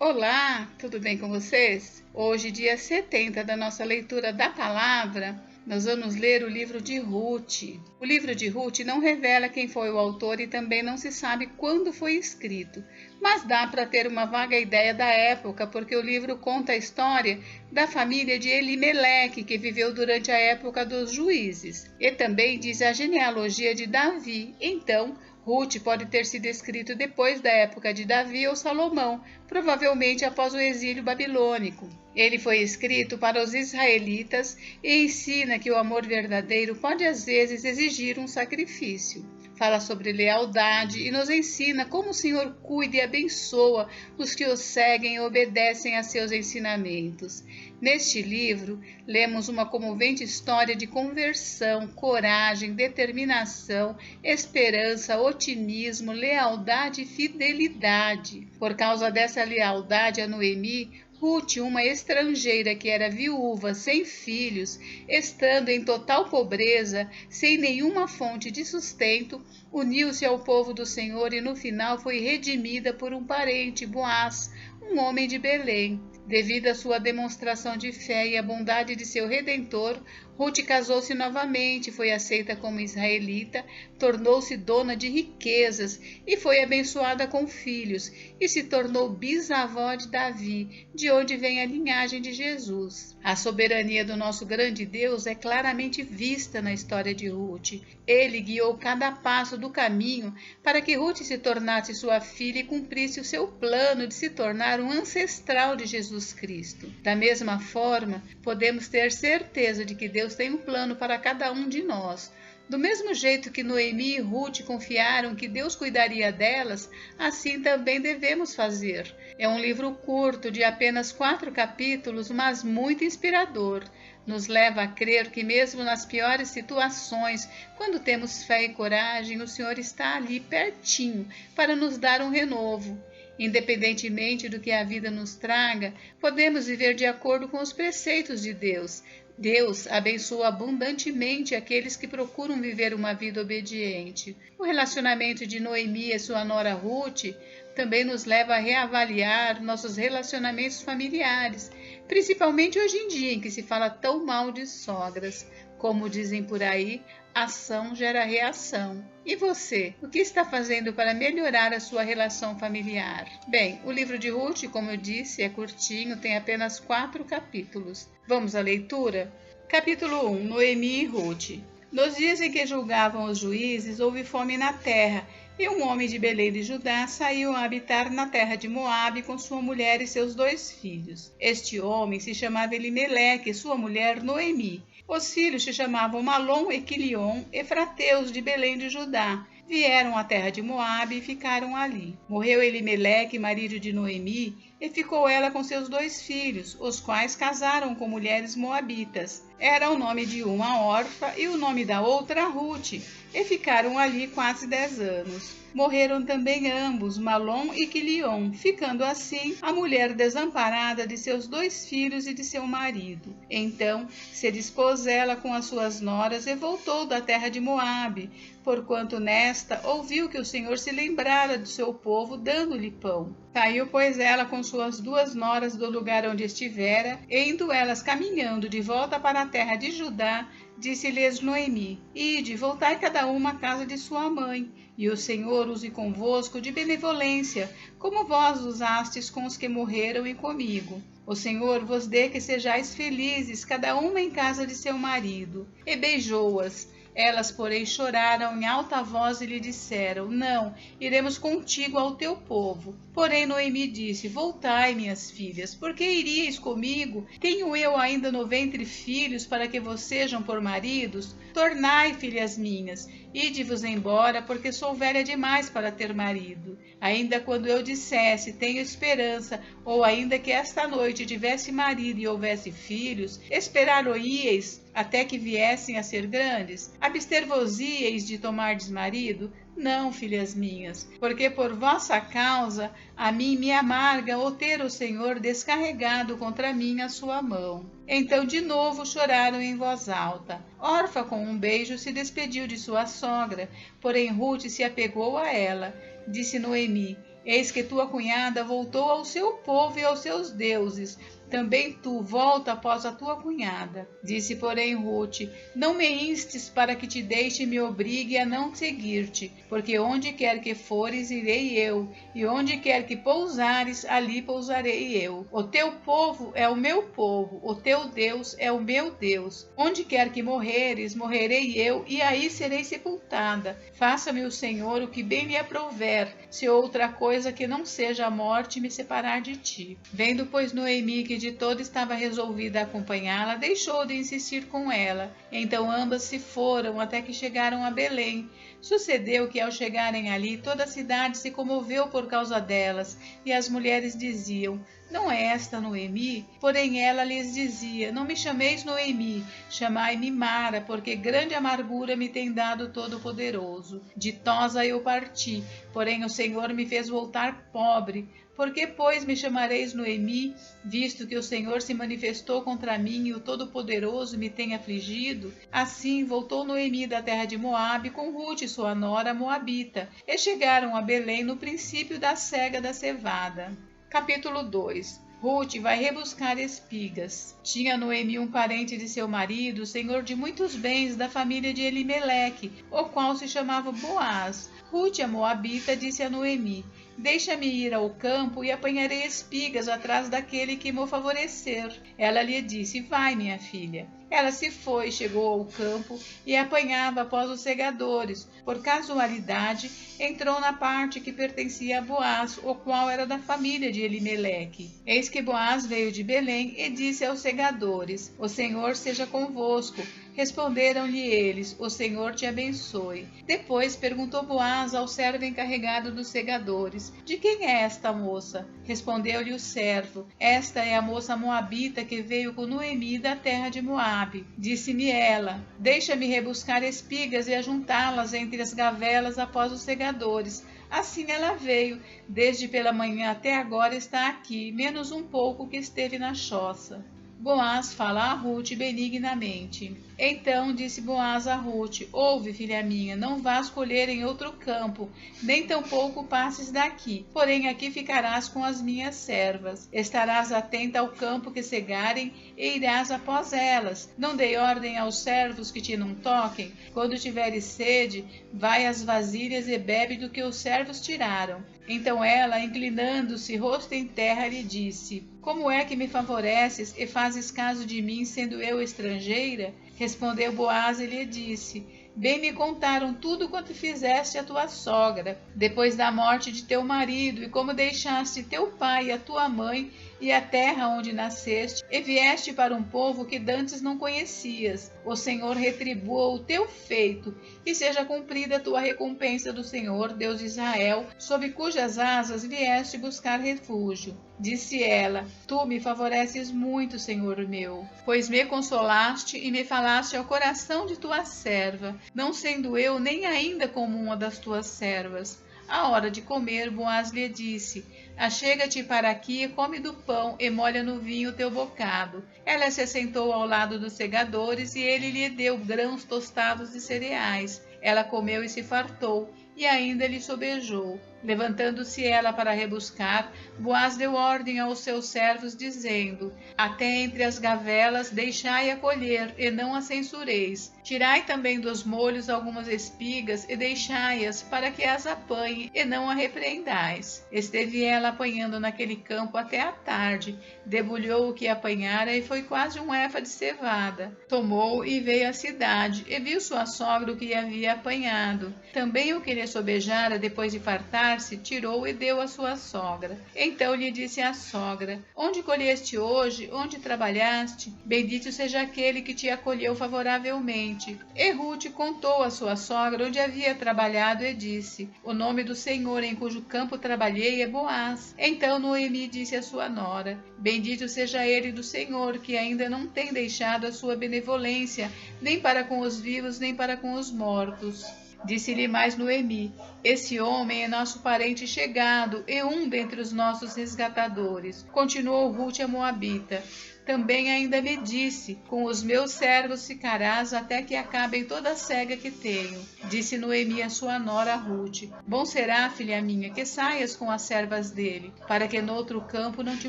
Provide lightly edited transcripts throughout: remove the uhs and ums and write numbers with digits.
Olá, tudo bem com vocês? Hoje, dia 70 da nossa leitura da palavra, nós vamos ler o livro de Ruth. O livro de Ruth não revela quem foi o autor e também não se sabe quando foi escrito, mas dá para ter uma vaga ideia da época, porque o livro conta a história da família de Elimeleque, que viveu durante a época dos juízes, e também diz a genealogia de Davi. Então, Ruth pode ter sido escrito depois da época de Davi ou Salomão, provavelmente após o exílio babilônico. Ele foi escrito para os israelitas e ensina que o amor verdadeiro pode às vezes exigir um sacrifício. Fala sobre lealdade e nos ensina como o Senhor cuida e abençoa os que o seguem e obedecem a seus ensinamentos. Neste livro, lemos uma comovente história de conversão, coragem, determinação, esperança, otimismo, lealdade e fidelidade. Por causa dessa lealdade a Noemi, Ruth, uma estrangeira que era viúva, sem filhos, estando em total pobreza, sem nenhuma fonte de sustento, uniu-se ao povo do Senhor e no final foi redimida por um parente, Boaz, um homem de Belém. Devido à sua demonstração de fé e à bondade de seu Redentor, Ruth casou-se novamente, foi aceita como israelita, tornou-se dona de riquezas e foi abençoada com filhos, e se tornou bisavó de Davi, de onde vem a linhagem de Jesus. A soberania do nosso grande Deus é claramente vista na história de Ruth. Ele guiou cada passo do caminho para que Ruth se tornasse sua filha e cumprisse o seu plano de se tornar um ancestral de Jesus Cristo. Da mesma forma, podemos ter certeza de que Deus tem um plano para cada um de nós. Do mesmo jeito que Noemi e Ruth confiaram que Deus cuidaria delas, assim também devemos fazer. É um livro curto, de apenas 4 capítulos, mas muito inspirador. Nos leva a crer que mesmo nas piores situações, quando temos fé e coragem, o Senhor está ali pertinho para nos dar um renovo. Independentemente do que a vida nos traga, podemos viver de acordo com os preceitos de Deus. Deus abençoa abundantemente aqueles que procuram viver uma vida obediente. O relacionamento de Noemi e sua nora Ruth também nos leva a reavaliar nossos relacionamentos familiares, principalmente hoje em dia em que se fala tão mal de sogras. Como dizem por aí, ação gera reação. E você, o que está fazendo para melhorar a sua relação familiar? Bem, o livro de Ruth, como eu disse, é curtinho, tem apenas 4 capítulos. Vamos à leitura? Capítulo 1. Noemi e Ruth. Nos dias em que julgavam os juízes, houve fome na terra, e um homem de Belém de Judá saiu a habitar na terra de Moabe com sua mulher e seus 2 filhos. Este homem se chamava Elimeleque e sua mulher Noemi. Os filhos se chamavam Malom e Quilion, efrateus de Belém de Judá. Vieram à terra de Moabe e ficaram ali. Morreu Elimeleque, marido de Noemi, e ficou ela com seus 2 filhos, os quais casaram com mulheres moabitas. Era o nome de uma Orfa e o nome da outra Ruth, e ficaram ali quase 10 anos. Morreram também ambos, Malom e Quilion, ficando assim a mulher desamparada de seus 2 filhos e de seu marido. Então se dispôs ela com as suas noras e voltou da terra de Moabe, porquanto nesta ouviu que o Senhor se lembrara do seu povo, dando-lhe pão. Saiu, pois, ela com suas 2 noras do lugar onde estivera, e indo elas caminhando de volta para a terra de Judá, disse-lhes Noemi: Ide, voltai cada uma à casa de sua mãe, e o Senhor use convosco de benevolência, como vós usastes com os que morreram e comigo. O Senhor vos dê que sejais felizes, cada uma em casa de seu marido. E beijou-as. Elas, porém, choraram em alta voz e lhe disseram: Não, iremos contigo ao teu povo. Porém Noemi disse: Voltai, minhas filhas, porque iríeis comigo? Tenho eu ainda no ventre filhos para que vos sejam por maridos? Tornai, filhas minhas, ide-vos embora, porque sou velha demais para ter marido. Ainda quando eu dissesse: Tenho esperança, ou ainda que esta noite tivesse marido e houvesse filhos, esperar-o-íeis até que viessem a ser grandes? Abster-vos-íeis de tomardes marido? Não, filhas minhas, porque por vossa causa a mim me amarga o ter o Senhor descarregado contra mim a sua mão. Então de novo choraram em voz alta. Orfa, com um beijo, se despediu de sua sogra, porém Ruth se apegou a ela. Disse Noemi: Eis que tua cunhada voltou ao seu povo e aos seus deuses. Também tu volta após a tua cunhada. Disse, porém, Ruth: não me instes para que te deixe e me obrigue a não seguir-te, porque onde quer que fores, irei eu, e onde quer que pousares, ali pousarei eu. O teu povo é o meu povo, o teu Deus é o meu Deus. Onde quer que morreres, morrerei eu, e aí serei sepultada. Faça-me o Senhor o que bem lhe aprouver, se outra coisa que não seja a morte me separar de ti. Vendo, pois, Noemi que de todo estava resolvida a acompanhá-la, deixou de insistir com ela. Então ambas se foram até que chegaram a Belém. Sucedeu que, ao chegarem ali, toda a cidade se comoveu por causa delas, e as mulheres diziam: não é esta Noemi? Porém ela lhes dizia: não me chameis Noemi, chamai-me Mara, porque grande amargura me tem dado Todo-Poderoso. Ditosa eu parti, porém o Senhor me fez voltar pobre. Por que, pois, me chamareis Noemi, visto que o Senhor se manifestou contra mim e o Todo-Poderoso me tem afligido? Assim voltou Noemi da terra de Moabe com Ruth, sua nora moabita, e chegaram a Belém no princípio da cega da cevada. Capítulo 2. Ruth vai rebuscar espigas. Tinha Noemi um parente de seu marido, senhor de muitos bens da família de Elimeleque, o qual se chamava Boaz. Ruth, a moabita, disse a Noemi: deixa-me ir ao campo e apanharei espigas atrás daquele que me favorecer. Ela lhe disse: vai, minha filha. Ela se foi, chegou ao campo e apanhava após os segadores. Por casualidade, entrou na parte que pertencia a Boaz, o qual era da família de Elimeleque. Eis que Boaz veio de Belém e disse aos segadores: o Senhor seja convosco. Responderam-lhe eles: o Senhor te abençoe. Depois perguntou Boaz ao servo encarregado dos segadores: de quem é esta moça? Respondeu-lhe o servo: esta é a moça moabita que veio com Noemi da terra de Moabe. Disse-me ela: deixa-me rebuscar espigas e ajuntá-las entre as gavelas após os segadores. Assim ela veio, desde pela manhã até agora está aqui, menos um pouco que esteve na choça. Boaz fala a Ruth benignamente. Então disse Boaz a Ruth: ouve, filha minha, não vás colher em outro campo, nem tampouco passes daqui, porém aqui ficarás com as minhas servas. Estarás atenta ao campo que cegarem e irás após elas. Não dei ordem aos servos que te não toquem. Quando tiveres sede, vai às vasilhas e bebe do que os servos tiraram. Então ela, inclinando-se, rosto em terra, lhe disse: como é que me favoreces e fazes caso de mim, sendo eu estrangeira? Respondeu Boaz e lhe disse: bem me contaram tudo quanto fizeste a tua sogra, depois da morte de teu marido, e como deixaste teu pai e a tua mãe e a terra onde nasceste, e vieste para um povo que dantes não conhecias. O Senhor retribua o teu feito, e seja cumprida a tua recompensa do Senhor, Deus de Israel, sob cujas asas vieste buscar refúgio. Disse ela: tu me favoreces muito, Senhor meu, pois me consolaste e me falaste ao coração de tua serva, não sendo eu nem ainda como uma das tuas servas. À hora de comer, Boaz lhe disse: achega-te para aqui e come do pão e molha no vinho o teu bocado. Ela se assentou ao lado dos segadores e ele lhe deu grãos tostados de cereais. Ela comeu e se fartou, e ainda lhe sobejou. Levantando-se ela para rebuscar, Boaz deu ordem aos seus servos, dizendo: até entre as gavelas deixai-a colher, e não a censureis. Tirai também dos molhos algumas espigas, e deixai-as, para que as apanhe, e não a repreendais. Esteve ela apanhando naquele campo até a tarde, debulhou o que apanhara, e foi quase um efa de cevada. Tomou e veio à cidade, e viu sua sogra o que havia apanhado. Também o que lhe sobejara depois de fartar, tirou e deu à sua sogra. Então lhe disse a sogra: onde colheste hoje? Onde trabalhaste? Bendito seja aquele que te acolheu favoravelmente. E Ruth contou à sua sogra onde havia trabalhado e disse: o nome do Senhor em cujo campo trabalhei é Boaz. Então Noemi disse à sua nora: bendito seja ele do Senhor, que ainda não tem deixado a sua benevolência, nem para com os vivos, nem para com os mortos. Disse-lhe mais Noemi: esse homem é nosso parente chegado e um dentre os nossos resgatadores. Continuou Ruth a moabita: Também ainda lhe disse: com os meus servos ficarás até que acabem toda a cega que tenho. Disse Noemi a sua nora Rute: bom será, filha minha, que saias com as servas dele, para que noutro campo não te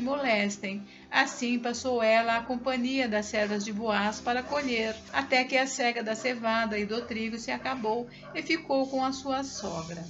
molestem. Assim passou ela à companhia das servas de Boaz para colher, até que a cega da cevada e do trigo se acabou, e ficou com a sua sogra.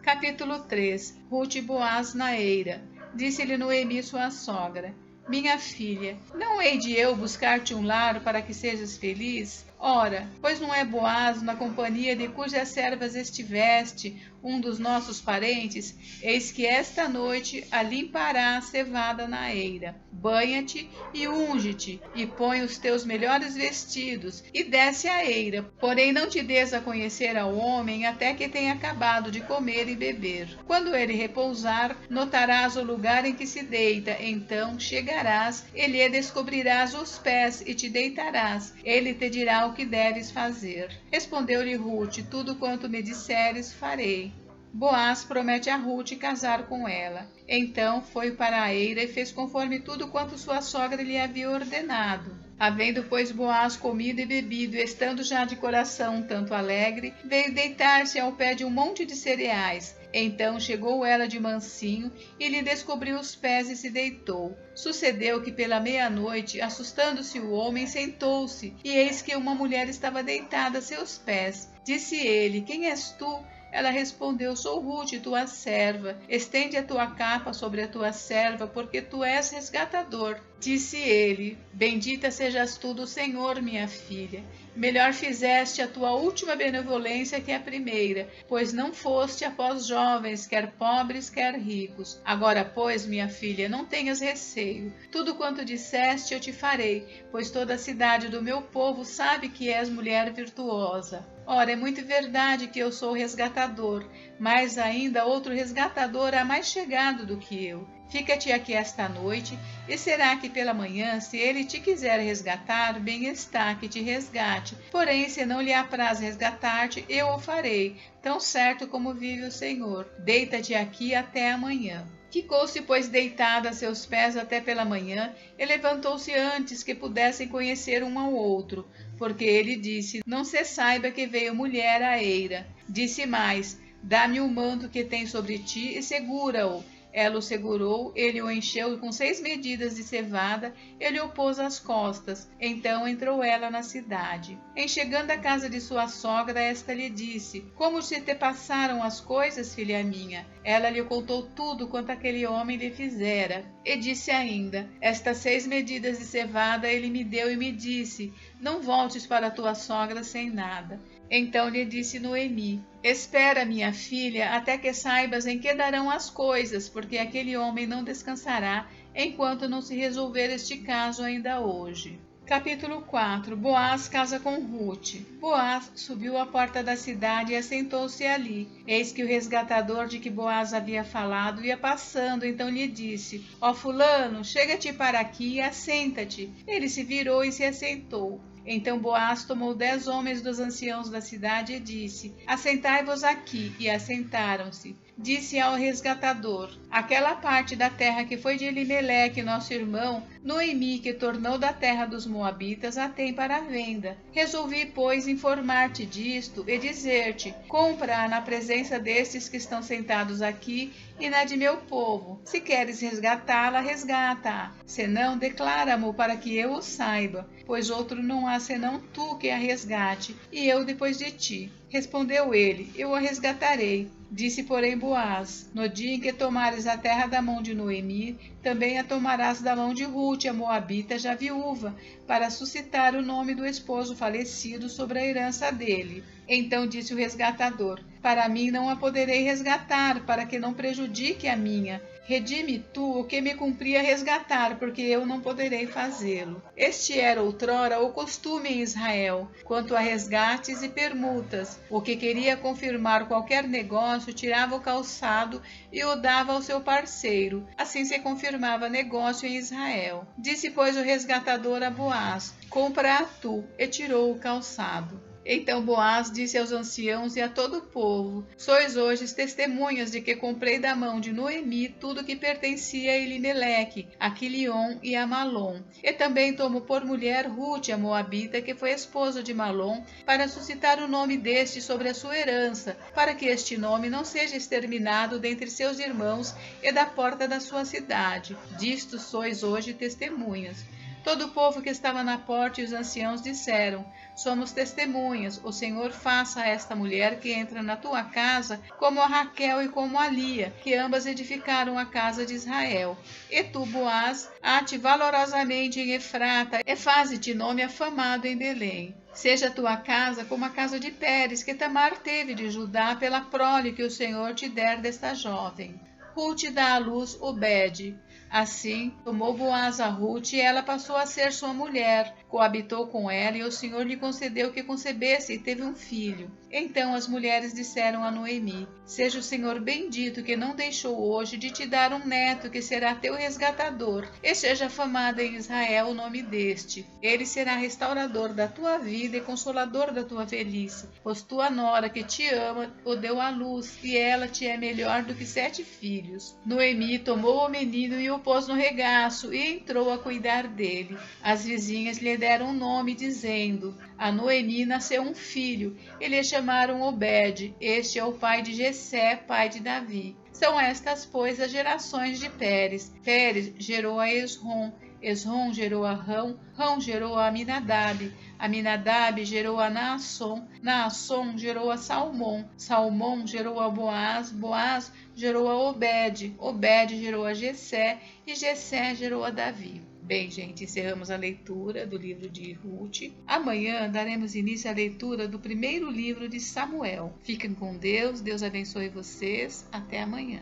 Capítulo 3. Rute e Boaz na eira. Disse-lhe Noemi sua sogra: minha filha, não hei de eu buscar-te um lar para que sejas feliz? Ora, pois não é Boaz, na companhia de cujas servas estiveste, um dos nossos parentes? Eis que esta noite a limpará a cevada na eira. Banha-te e unge-te, e põe os teus melhores vestidos, e desce à eira. Porém não te des a conhecer ao homem até que tenha acabado de comer e beber. Quando ele repousar, notarás o lugar em que se deita. Então chegarás, e lhe descobrirás os pés, e te deitarás. Ele te dirá o que deves fazer. Respondeu-lhe Rute: tudo quanto me disseres, farei. Boaz promete a Rute casar com ela. Então foi para a eira e fez conforme tudo quanto sua sogra lhe havia ordenado. Havendo, pois, Boaz comido e bebido, estando já de coração um tanto alegre, veio deitar-se ao pé de um monte de cereais. Então chegou ela de mansinho e lhe descobriu os pés e se deitou. Sucedeu que pela meia-noite, assustando-se o homem, sentou-se, e eis que uma mulher estava deitada a seus pés. Disse ele: quem és tu? Ela respondeu: sou Rute, tua serva. Estende a tua capa sobre a tua serva, porque tu és resgatador. Disse ele: bendita sejas tu do Senhor, minha filha. Melhor fizeste a tua última benevolência que a primeira, pois não foste após jovens, quer pobres, quer ricos. Agora, pois, minha filha, não tenhas receio. Tudo quanto disseste eu te farei, pois toda a cidade do meu povo sabe que és mulher virtuosa. Ora, é muito verdade que eu sou resgatador, mas ainda outro resgatador há mais chegado do que eu. Fica-te aqui esta noite, e será que pela manhã, se ele te quiser resgatar, bem está que te resgate. Porém, se não lhe apraz resgatar-te, eu o farei, tão certo como vive o Senhor. Deita-te aqui até amanhã. Ficou-se, pois, deitada a seus pés até pela manhã, e levantou-se antes que pudessem conhecer um ao outro, porque ele disse: não se saiba que veio mulher à eira. Disse mais: dá-me o manto que tens sobre ti e segura-o. Ela o segurou, ele o encheu com 6 medidas de cevada, ele o pôs às costas. Então entrou ela na cidade. Em chegando à casa de sua sogra, esta lhe disse: como se te passaram as coisas, filha minha? Ela lhe contou tudo quanto aquele homem lhe fizera. E disse ainda: estas 6 medidas de cevada ele me deu e me disse: não voltes para tua sogra sem nada. Então lhe disse Noemi: espera, minha filha, até que saibas em que darão as coisas, porque aquele homem não descansará enquanto não se resolver este caso ainda hoje. Capítulo 4. Boaz casa com Rute. Boaz subiu à porta da cidade e assentou-se ali. Eis que o resgatador de que Boaz havia falado ia passando, então lhe disse: ó fulano, chega-te para aqui e assenta-te. Ele se virou e se assentou. Então Boaz tomou 10 homens dos anciãos da cidade e disse: assentai-vos aqui. E assentaram-se. Disse ao resgatador: aquela parte da terra que foi de Elimeleque, nosso irmão, Noemi, que tornou da terra dos moabitas, a tem para a venda. Resolvi, pois, informar-te disto e dizer-te: compra-a na presença destes que estão sentados aqui e na de meu povo. Se queres resgatá-la, resgata-a. Senão, declara-mo para que eu o saiba, pois outro não há senão tu que a resgate, e eu depois de ti. Respondeu ele: eu a resgatarei. Disse, porém, Boaz: no dia em que tomares a terra da mão de Noemi, também a tomarás da mão de Rute, a moabita, já viúva, para suscitar o nome do esposo falecido sobre a herança dele. Então disse o resgatador: para mim não a poderei resgatar, para que não prejudique a minha. Redime tu o que me cumpria resgatar, porque eu não poderei fazê-lo. Este era outrora o costume em Israel, quanto a resgates e permutas. O que queria confirmar qualquer negócio tirava o calçado e o dava ao seu parceiro. Assim se confirmava negócio em Israel. Disse, pois, o resgatador a Boaz: compra-a tu, e tirou o calçado. Então Boaz disse aos anciãos e a todo o povo: Sois hoje testemunhas de que comprei da mão de Noemi tudo que pertencia a Elimeleque, a Quilion e a Malom. E também tomo por mulher Rute, a Moabita, que foi esposa de Malom, para suscitar o nome deste sobre a sua herança, para que este nome não seja exterminado dentre seus irmãos e da porta da sua cidade. Disto sois hoje testemunhas. Todo o povo que estava na porta e os anciãos disseram: Somos testemunhas, o Senhor faça a esta mulher que entra na tua casa como a Raquel e como a Lia, que ambas edificaram a casa de Israel. E tu, Boaz, ate valorosamente em Efrata e faze-te nome afamado em Belém. Seja a tua casa como a casa de Pérez, que Tamar teve de Judá pela prole que o Senhor te der desta jovem. Rute dá à luz Obed. Assim, tomou Boaz a Rute e ela passou a ser sua mulher. Coabitou com ela e o Senhor lhe concedeu que concebesse e teve um filho. Então as mulheres disseram a Noemi: Seja o Senhor bendito que não deixou hoje de te dar um neto que será teu resgatador, e seja afamado em Israel o nome deste. Ele será restaurador da tua vida e consolador da tua velhice, pois tua nora que te ama o deu à luz, e ela te é melhor do que 7 filhos. Noemi tomou o menino e o pôs no regaço e entrou a cuidar dele. As vizinhas lhe deram um nome, dizendo: A Noemi nasceu um filho, e lhe chamaram Obed. Este é o pai de Jessé, pai de Davi. São estas, pois, as gerações de Pérez. Pérez gerou a Esrom, Esrom gerou a Rão, Rão gerou a Aminadab, Aminadab gerou a Naasson, Naasson gerou a Salmão, Salmão gerou a Boaz, Boaz gerou a Obed, Obed gerou a Jessé e Jessé gerou a Davi. Bem, gente, encerramos a leitura do livro de Rute. Amanhã daremos início à leitura do primeiro livro de Samuel. Fiquem com Deus, Deus abençoe vocês. Até amanhã.